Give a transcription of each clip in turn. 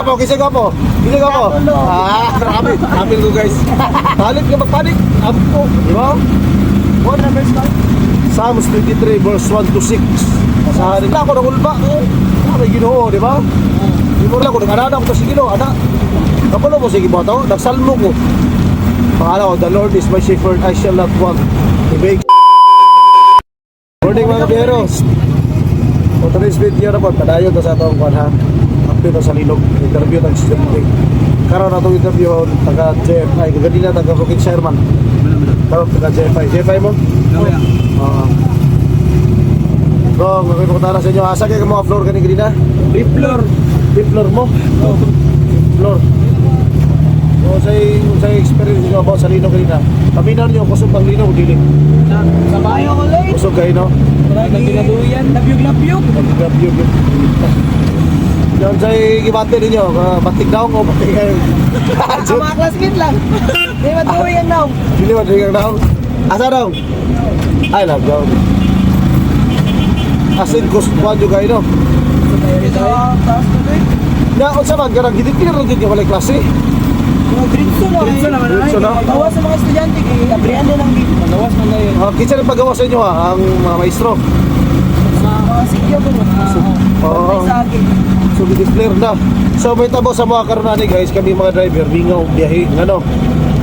Kisig ako. Grabe ko guys. Panik ka magpanik. Abot ko. Di ba? What number is that? Psalms 23 verse 1 to 6. Masaharin na ako ng ulba. May Ginoo, di ba? Di mo lang ako, nag-anada ko to si Ginoo. Ana, kapalo mo sige ba ito? Nagsalmo ko. Pangalaw, the Lord is my shepherd, I shall not want. Ibig. Morning mga kabiyeros. So today's video na po, padayon na sa itong kwan ha. Update na sa Linog. Interview ng student. Karoon na itong interview taga JFI. Kagadi na taga Bukid Sherman. Karoon taga JFI. JFI mo? No, yeah. Bro, magpapakutara sa inyo. Asa kayo mga floor gani na? Floor. Floor mo? Floor. So sa experience nyo about sa Linog kanina. Kaminan nyo kusog pang Linog, dili. Sa bayo ko lang. Kusog kayo no? Nagpinaduyan, labyog. Nag-grab-yug. Yan sa'y gibate ninyo, batik daw ko, batik kayo. Sa mga classmate lang. Di ba duyan daw? Hindi ba batik daw? Asa daw? I love daw. Asin kuskuan juga ino. Ito, taas ko doon. Na, unsa man, karang gitit-gitit rin yung walay klase. Diretso naman. Diretso na? Tawas sa mga estudyante, abrihan din ang dito. Tawas man na yun. Kinsa rin paggawa sa inyo ha, ang mga maestro. Mga sikyo ko. Oo. Sa akin. So, di-declare na. So, may tabo sa mga karunani guys, kami mga driver, bingaw, biyahe, ano.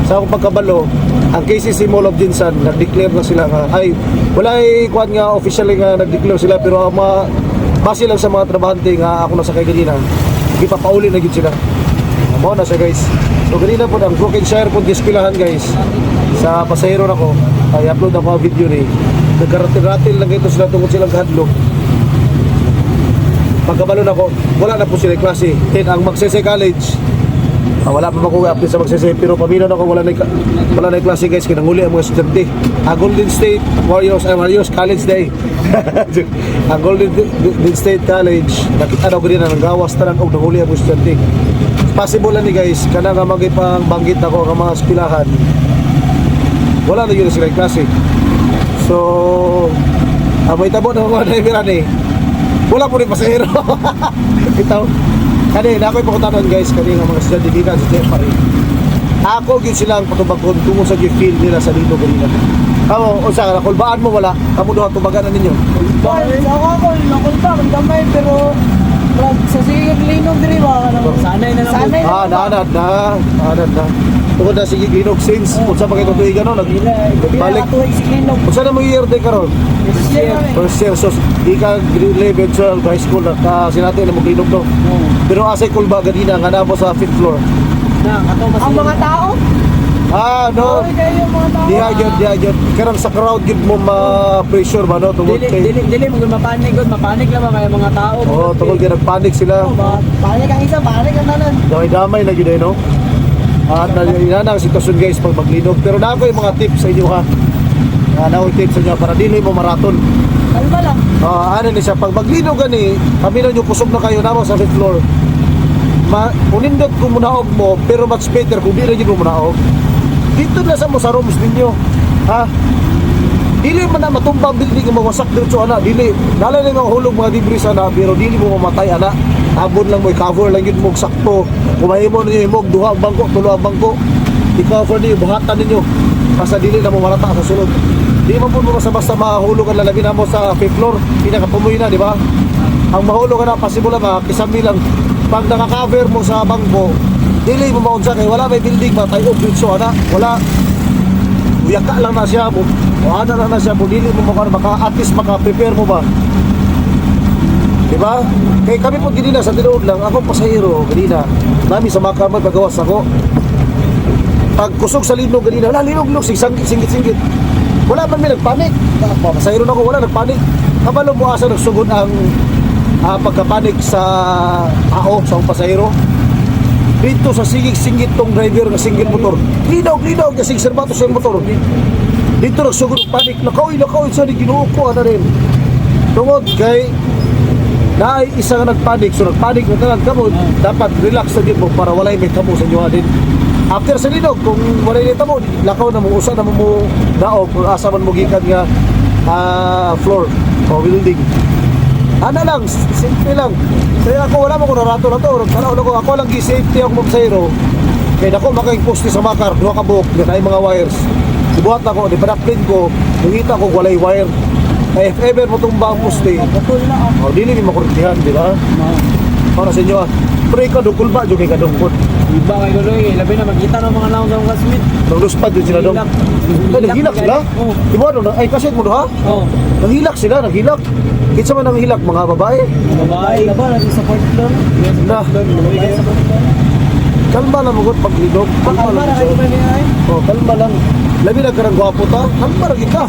Sa akong pagkabalo, ang KCC Mall of Jinsan, nag-declare na sila nga, ay, wala kuwan nga, officially nga nag-declare sila, pero ang mga, base lang sa mga trabahante nga, ako nasakay kanina, ipapauli na yun sila. Amo na siya guys. So, kanina po, ang Brokenshire po dispilahan guys, sa pasahero na ko, ay upload ako ang video ni, nagkaratil-ratil lang ito sila tungkol silang kahadlok. Pagkabalo na ko, wala na po sila klase. Then, ang Magsesay College, wala pa ako update sa Magsesay, pero paminaw na ko, wala na klase guys, kinanguli ang mga estudyante. Golden State Warriors College Day. Ang Golden State College, nakita daw ko din na nanggawas tanan og nanguli ang mga estudyante. Possible lang ni guys, kana nga magipang banggit ako ng mga eskwelahan, wala na yun sila klase. So, may tabo na mga driver ni, wala po rin pasahero. Ito, kanina ako'y pakutanan guys, kanina mga estudyante dito sa JFI. Ako yun silang patubagkon tungo sa feel nila sa dito kanina. Kamo, o sa kulbaan mo wala, kamo doon tubaganan ninyo. Ako, nakulta, ang damay, pero sa sigig Linog din ba? Sanay na lang. Naanad na. Tungkol na sige Linog since, kung saan pa kayo tutuigan no, nagbalik. Kung saan na mo year day karon? First year, so ika grade 11, 12, high school na sinati na mag-Linog to. Pero asay kulba ganina, nga na mo sa 5th floor. Ang mga tao? No. Diha yun. Karang sa crowd yun mo ma-pressure ba no? Dili mo mapanik lang ba kaya mga tao? Oo, tungkol din nagpanik sila. Panik ang isa, panik ang tanan. Damay na yun eh no? At yan ang sitwasyon guys pag mag-Linog. Pero na ako yung mga tips sa inyo ha. Na ako tips sa inyo para dili mo maraton. Kalma lang. Ano ni siya, pag mag-Linog gani, kami na yung kusog na kayo na sa 5th floor. Unindot kung munaog mo, pero much better kung di rin mo munaog. Dito na sa mo sa rooms ninyo. Ha? Dili man na matumba building nga mawasak diretso ana, dili. Dala na nga hulog mga debris ana, pero dili mo mamatay ana. Tabon lang mo, i-cover lang yun mo sakto. Kumahimo ninyo imog duha ang bangko, tulo ang bangko. I-cover niyo, buhatan ninyo. Basta dili na mo marata sa sulod. Di man po mo basta mahulog ang lalabin na mo sa 5th floor, pinakapumoy na, di ba? Ang mahulog na pasimulan nga, kisami lang. Pag naka-cover mo sa bangko, dili mo maunsa kay wala may building ba tayo diretso ana, wala. Uyaka lang na siya mo. O ana lang na siya mo, dili mo maka at least maka-prepare mo ba? Diba? Kaya kami po ganina sa tinuod lang, ako pasahero ganina. Nami sa mga kamay pagawas ako. Pag kusog sa Linog ganina, wala Linog, singit. Wala man may nagpanik. Pasahero na ako, wala nagpanik. Kabalo mo asa nagsugod ang pagkapanik sa tao, sa pasahero. Dito sa singit tong driver nga single motor. Linog nga serbato sa motor. Dito nagsugod panik, nakaw sa Ginoo ko ana rin. Tungod kay na isa nga nagpanik, so nagpanik na tanan kamo, dapat relax na din mo para walay may tamo sa inyo din. After sa Linog, kung walay may tamo, lakaw na mo, usa na mo daog, kung asa man mo gikan nga floor o building. Ano lang, simple lang. Kaya ako wala mo ko narato na to. Ako lang gi-safety ako mabsayro. Kaya ako makaing poste sa makar, duha ka buhok, na ay mga wires. Dibuhat ako, di padaplin ko, nangita ko walay wire. Kaya if ever mo tumba ang poste, Putol na oh, dili ni makurtihan, di ba? Para sa inyo, pero ikaw dungkol ba, yung ikaw dungkol. Iba kay Guloy, labi na magkita ng mga naong sa Smith. Nagluspad din sila dong. Ay, naghilak sila? Oo. Di ba, ay kasit mo ha? Oo. Naghilak sila, naghilak. Kitsa man nanghilak, mga babae. Babae. Diba, nasa support floor. Na. Kalma lang magot paglidog. Kalma lang siya. Oh, kalma lang. Labi na karang gwapo ta. Kalma lagi ka.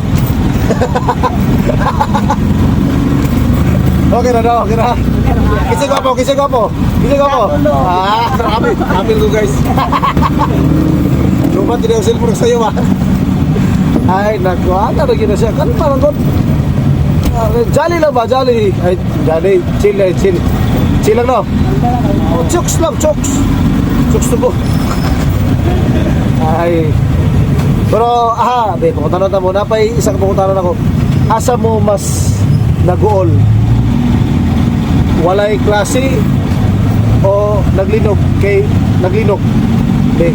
Okay na daw, okay na. Kisi gwapo, kisi gwapo. Kisi gwapo. Ah, kami ko guys. Lumat din ang cellphone sa'yo ah. Ay, naku, ano na gina siya. Kalma lang god. Jolly lang ba? Jolly. Ay, jolly. Chill, chill. Chill lang no? Oh, chokes lang, chokes. Chokes to go. Ay. Pero, pumunta na muna. Napay isang pumunta na ako. Asa mo mas nag-uol? Walay klase o naglinog? Kay naglinog. Okay.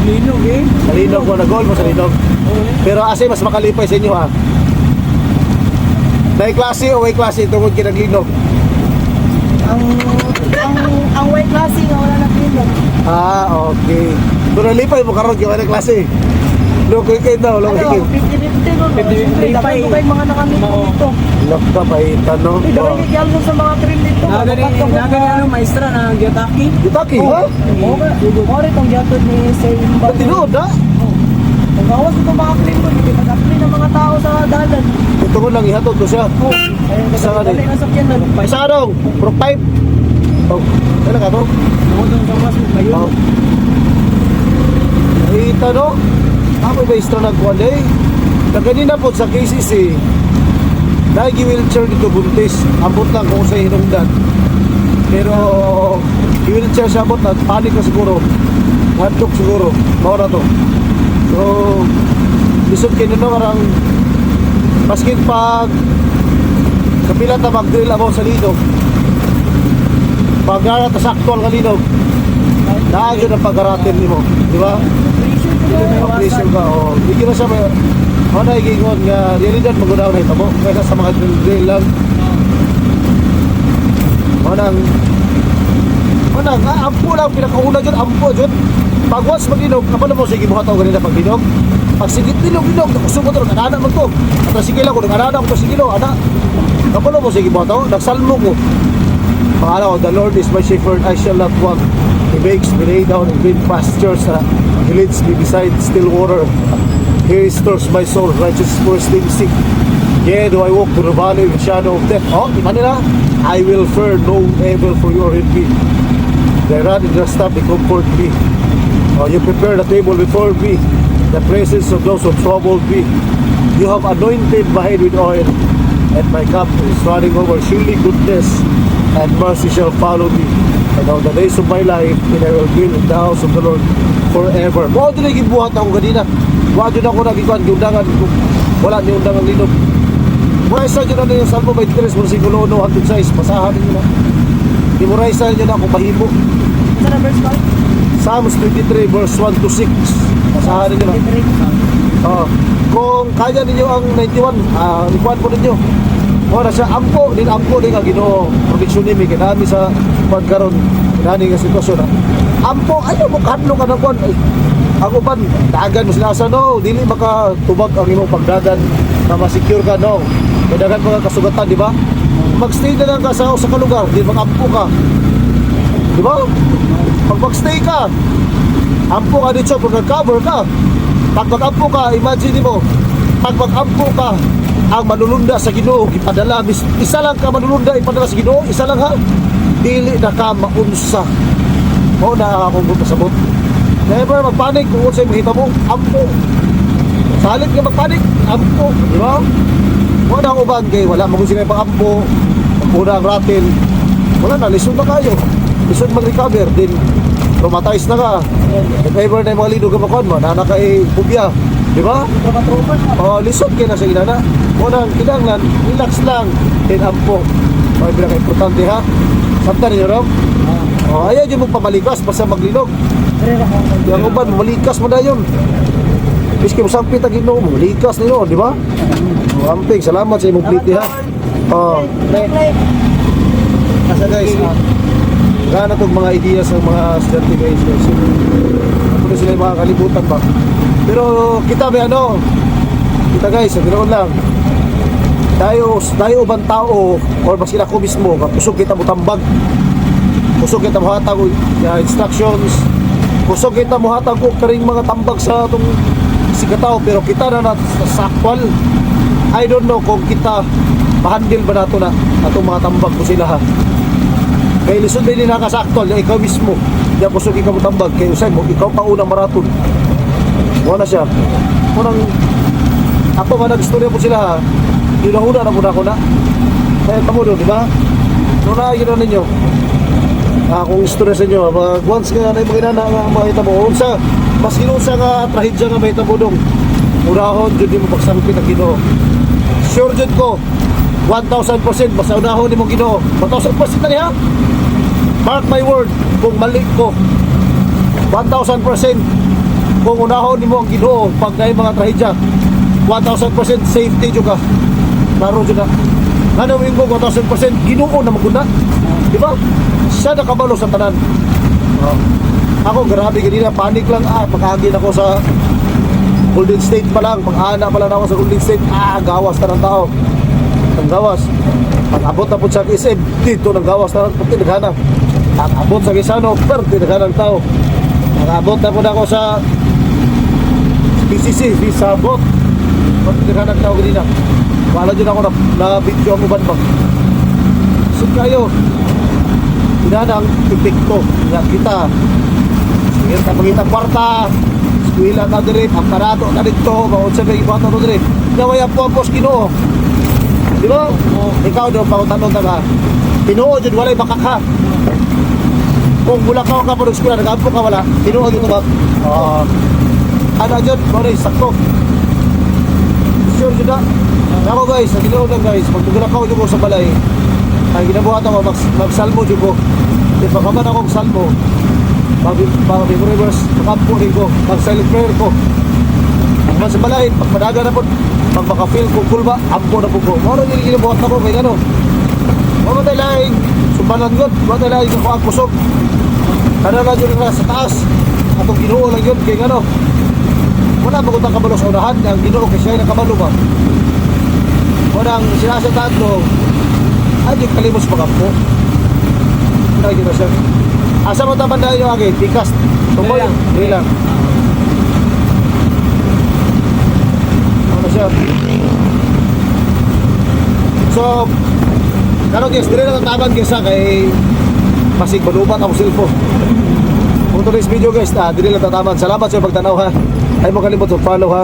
Linog eh. Nalinog mo, nag-uol mo sa linog. Pero asa mas makalipay sa inyo ha? May klase o may klase tungkol kinaglinog? Ang white classy nga wala na linog. Ah, okay. Pero nalipay mo karon kay may klase. Loko kayo daw, loko kayo. 50-50 no. 50-50 Dapat ko kayong mga nakamito dito. Loko pa no. Dapat nagyal sa mga trim dito. Nagani ano, maestra na Gyotaki. Gitaki ha? Oo rin itong gatod ni Simba. Tinood ha? Ang gawas ito mga trim ko. Hindi mag-apply ng mga tao sa dalan. Ito ko lang ihatod ko siya. Oo. Ayun, Isa nga dali din. na sakyan na. Isa ka dong, pro pipe. Oh, kailan ka to? Ako doon sa mas kayo. Oh. Kita no? Ako ba istra nagkuhan day? Naganina po sa KCC, nag-wheelchair dito buntis. Ambot lang kung sa hinungdan. Pero, i-wheelchair siya ambot na, panik na siguro. Handok siguro. Maura to. So, lisod kayo na marang maskin pag kapilat na mag-drill ako sa linog. Pag narat sa actual kalinog, naagyo ng pag-aratin mo. Di ba? Appreciate ka. O, hindi na siya may ano igingon nga realidad magunaw na ito mo. Kaya sa mga drill lang. Manang, ampo lang, pinakauna dyan, ampo dyan. Pag once mag-inog, kapag na mo, sige buhat ako ganito pag-inog. Pag sigit inog, nakusugot ito, nag-anak mo ito. At sige lang ko, nag-anak ko ito, sige lang, anak. Kapag na mo, sige buhat ako, nagsalmo ko. Pangalan ko, the Lord is my shepherd, I shall not want. He makes me lay down in green pastures. He leads me beside still water. He restores my soul, righteous for his name's sake. Yea, do I walk through the valley of the shadow of death? Oh, di ba nila? I will fear no evil, for you are with me. Thy rod and thy staff, they comfort me. Oh, you prepare the table before me, the presence of those who troubled me. You have anointed my head with oil, and my cup is running over. Surely goodness and mercy shall follow me, and all the days of my life, and I will dwell in the house of the Lord forever. Mo din naging buhat ako ganina. Wa jud ako nagikuan giundangan ko. Wala ni undangan linog. Mura isa jud na yung Salmo 23 versikulo 1 hangtod 6 basahan niyo na. Di mura isa jud ako mahimo. Sa na verse 5? Psalms 23 verse 1 to 6. Basahan niyo na. Oh, kung kaya ninyo ang 91, ikuan po ninyo. Ora siya ampo din ang Ginoo. Proteksyon nimi kinami sa pagkaron kinani nga sitwasyon. Ampo ayo mo kadlo ka na kon. Ako ban dagan mo sinasa no, dili makatubag ang imong pagdagan na ma-secure ka no. Kadagan mga kasugatan, di ba? Magstay na lang ka sa ka lugar, di mag-ampo ka. Di ba? Pag magstay ka, ampo ka dito, pag nag-cover ka. Pag mag-ampo ka, imagine mo, pag mag-ampo ka, ang manulunda sa Ginoo ipadala, isa lang ka manulunda ipadala sa Ginoo, isa lang ha. Dili na ka maunsa. Mo na akong sabot. Never magpanik kung unsay mahita mo, ampo. Salit ka magpanik, ampo, di ba? Mo na uban kay wala mo sila pang ampo. Una ang ratin. Wala na, lisod na kayo. Lisod mag-recover din. Traumatized na ka. If ever na yung mga lido kamakon mo, na kay pubya. Di ba? Oh, lisod kayo na sa inana. Mo na, kinanglan, relax lang. Din ampo. May pinaka-importante ha. Sabta ninyo ron? Ayaw dyan mo pamalikas basta maglinog. Pero ako ko. Yung uban, malikas mo na yun. Miski mo sampit ang ginoo mo, malikas nyo, di ba? Amping, salamat sa imong pliti ha. Kasi guys, gana itong mga ideas ng mga estudyante guys. Ano sila yung mga kalibutan ba? Pero kita may ano, kita guys, ganoon lang. Tayo ubang tao, or mas ako mismo, kusog kita mo tambag. Kusog kita mo hatag instructions. Kusog kita mo hatag ko karing mga tambag sa itong sigataw. Pero kita na sa actual, I don't know kung kita mahandle ba nato na atong mga tambag ko sila ha. Kaya lisod din na sa actual, ikaw mismo. Diyan kusog ikaw mo tambag. Kaya usay mo, ikaw pa unang maraton. Wala siya. Unang, ako nga nag-istorya po sila ha. Huna na muna ako na. Kaya kamo doon, di ba? Doon na, yun na ninyo. Kung istorya sa inyo, once nga na yung mga inana nga makita mo, unsa, mas kinunsa nga trahedya nga makita mo doon. Unahon, dyan di mo pagsangpit ang Ginoo. Sure dyan ko, 1,000% basta unahon di mo Ginoo. 1,000% na niya. Mark my word, kung mali ko, 1,000% kung unahon di mo ang Ginoo pag na yung mga trahedya, 1,000% safety dyan ka. Klaro dyan na. Nga namin ko 1,000% Ginoo na maguna. Di ba? Siya nakabalo sa tanan. Ako grabe ganina, panik lang pagkahagin ako sa Golden State pa lang, pag-ana pa lang ako sa Golden State, gawas na ng tao. Ang gawas. Pag-abot na po sa SM, dito ng gawas na ng tinagana. Pag-abot sa Quezano, tinagana ng tao. Pag-abot na po na ako sa PCC, Sabot, tinagana ng tao ganina. Wala dyan ako na video ang uban ba. So kayo, inanang epekto nga kita. Sige, pagkita kwarta, eskwela na dire, aparato na dito, bawod sa may iba na dire. Nawaya po ang pos Ginoo. Di ba? Ikaw daw, pangutanong ka ba? Ginoo dyan, walay makaka. Kung wala ka pa ng eskwela, nag-ampo ka wala, Ginoo dito ba? Ano dyan, wala sakto. Sure dyan na. Ako guys, ang Ginoo lang guys, pagtugulak ako dyan ko sa balay, ang ginabuhat ako, magsalmo dyan ko. Di pa kaman akong salmo, mag-reverse, makampo rin ko, mag-silent prayer ko. Ang sa balay, pag madaga na po, pag makafeel ko cool ba, ampo na po ko. Ano yung ginabuhat ako, kaya ano? Wala tayo laing, sumbalan yun, wala tayo laing ako ang kusog. Kana lang yun sa taas, atong Ginoo lang yun, kaya ano? Wala magutang kabalo sa unahan, ang Ginoo kasi siya nakabalo ba? Walang sinasataan ko, ay yung kalimos magampo. Hindi na siya. Asa mo taban na yung agay? Tikas. Tumoy lang. Hindi lang. Ano siya? So, kano guys, dili na tataban kaysa kay masig balubat ang silpo. Kung today's video guys, dili na tataban. Salamat sa pagtanaw ha. Ay mo kalimot sa follow ha.